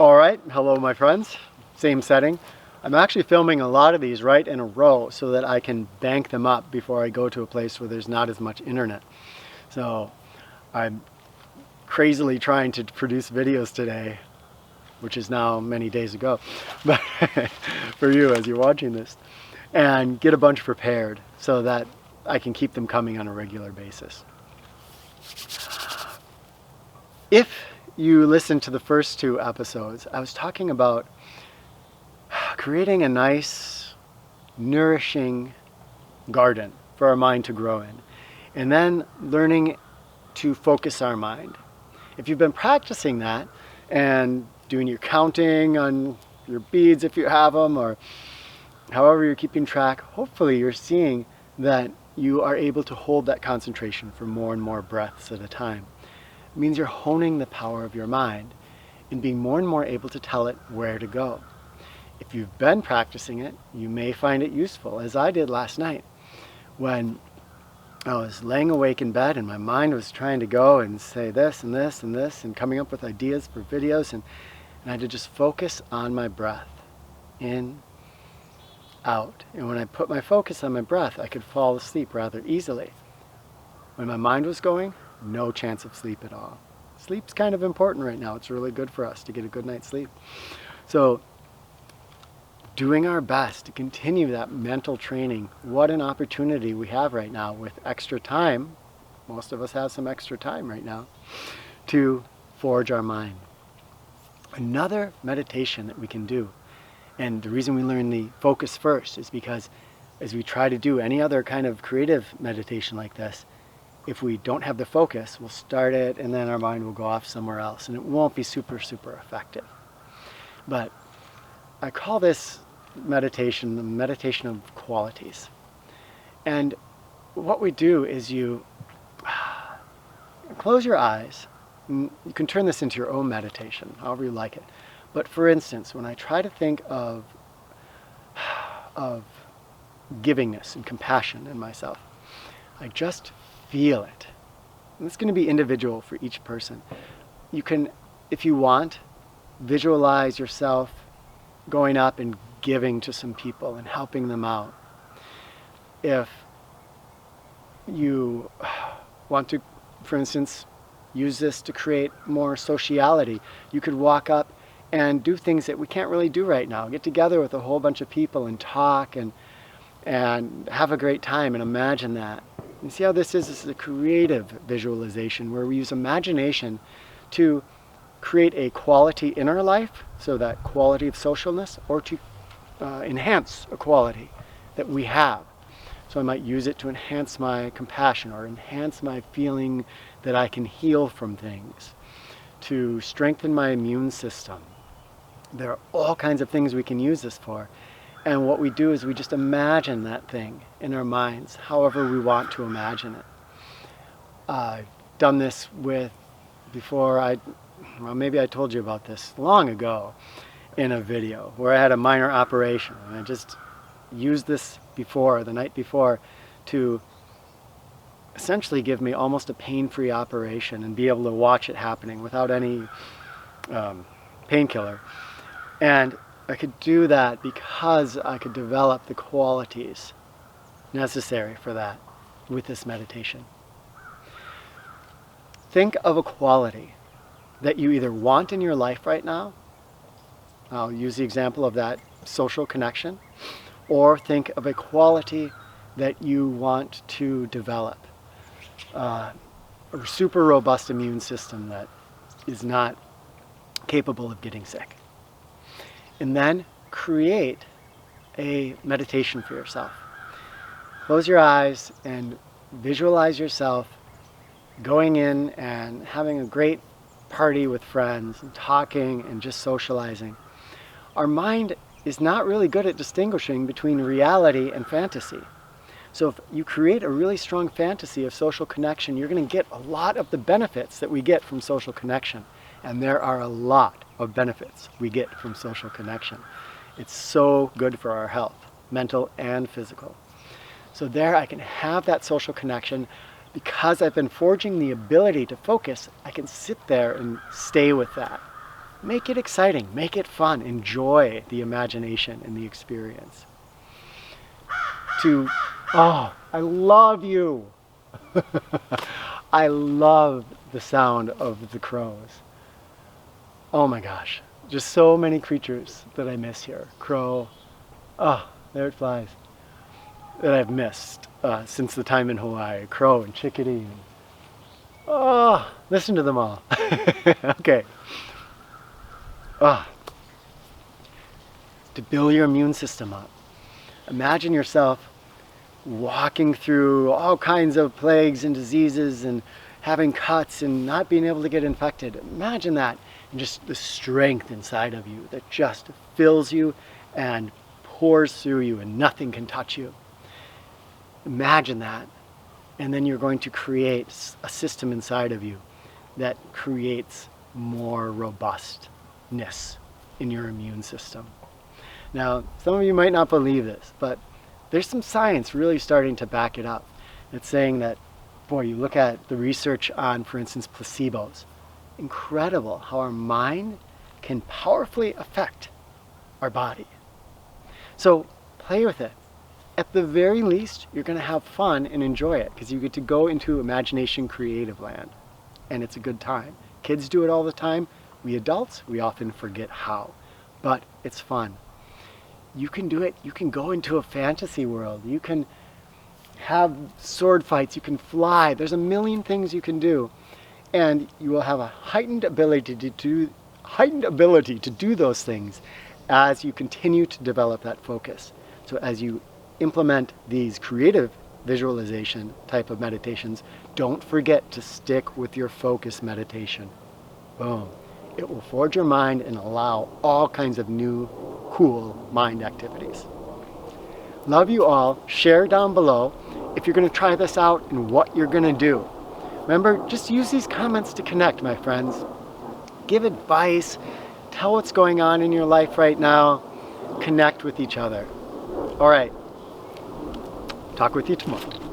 All right, hello my friends, same setting. I'm actually filming a lot of these right in a row so that I can bank them up before I go to a place where there's not as much internet. So I'm crazily trying to produce videos today, which is now many days ago, but for you as you're watching this, and get a bunch prepared so that I can keep them coming on a regular basis. If you listen to the first two episodes, I was talking about creating a nice, nourishing garden for our mind to grow in, and then learning to focus our mind. If you've been practicing that and doing your counting on your beads if you have them, or however you're keeping track, hopefully you're seeing that you are able to hold that concentration for more and more breaths at a time. It means you're honing the power of your mind and being more and more able to tell it where to go. If you've been practicing it, you may find it useful, as I did last night when I was laying awake in bed and my mind was trying to go and say this and this and this and coming up with ideas for videos, and I had to just focus on my breath, in, out. And when I put my focus on my breath, I could fall asleep rather easily. When my mind was going, no chance of sleep at all. Sleep's kind of important right now. It's really good for us to get a good night's sleep. So doing our best to continue that mental training. What an opportunity we have right now with extra time. Most of us have some extra time right now to forge our mind. Another meditation that we can do, and the reason we learn the focus first is because as we try to do any other kind of creative meditation like this, if we don't have the focus, we'll start it and then our mind will go off somewhere else and it won't be super effective. But I call this meditation the meditation of qualities. And what we do is you close your eyes. You can turn this into your own meditation, however you like it. But for instance, when I try to think of givingness and compassion in myself, I just feel it. And it's going to be individual for each person. You can, if you want, visualize yourself going up and giving to some people and helping them out. If you want to, for instance, use this to create more sociality, you could walk up and do things that we can't really do right now. Get together with a whole bunch of people and talk and have a great time and imagine that. And see how this is? This is a creative visualization where we use imagination to create a quality in our life, so that quality of socialness, or to enhance a quality that we have. So I might use it to enhance my compassion or enhance my feeling that I can heal from things, to strengthen my immune system. There are all kinds of things we can use this for. And what we do is we just imagine that thing in our minds, however we want to imagine it. I've done this with, maybe I told you about this long ago in a video where I had a minor operation. And I just used this the night before, to essentially give me almost a pain-free operation and be able to watch it happening without any painkiller. And I could do that because I could develop the qualities necessary for that with this meditation. Think of a quality that you either want in your life right now. I'll use the example of that social connection. Or think of a quality that you want to develop. A super robust immune system that is not capable of getting sick. And then create a meditation for yourself. Close your eyes and visualize yourself going in and having a great party with friends and talking and just socializing. Our mind is not really good at distinguishing between reality and fantasy. So if you create a really strong fantasy of social connection, you're going to get a lot of the benefits that we get from social connection. And there are a lot of benefits we get from social connection. It's so good for our health, mental and physical. So there I can have that social connection. Because I've been forging the ability to focus, I can sit there and stay with that. Make it exciting, make it fun, enjoy the imagination and the experience. Oh, I love you. I love the sound of the crows. Oh my gosh, just so many creatures that I miss here. Crow, oh, there it flies, that I've missed since the time in Hawaii. Crow and chickadee. Oh, listen to them all. Okay. To build your immune system up. Imagine yourself walking through all kinds of plagues and diseases and having cuts and not being able to get infected. Imagine that, and just the strength inside of you that just fills you and pours through you and nothing can touch you. Imagine that, and then you're going to create a system inside of you that creates more robustness in your immune system. Now, some of you might not believe this, but there's some science really starting to back it up. It's saying that, boy, you look at the research on, for instance, placebos. Incredible how our mind can powerfully affect our body. So play with it. At the very least, you're going to have fun and enjoy it because you get to go into imagination creative land. And it's a good time. Kids do it all the time. We adults, we often forget how. But it's fun. You can do it. You can go into a fantasy world. You can have sword fights. You can fly. There's a million things you can do. And you will have a heightened ability to do those things as you continue to develop that focus. So as you implement these creative visualization type of meditations, don't forget to stick with your focus meditation. Boom. It will forge your mind and allow all kinds of new, cool mind activities. Love you all. Share down below if you're going to try this out and what you're going to do. Remember, just use these comments to connect, my friends. Give advice. Tell what's going on in your life right now. Connect with each other. All right. Talk with you tomorrow.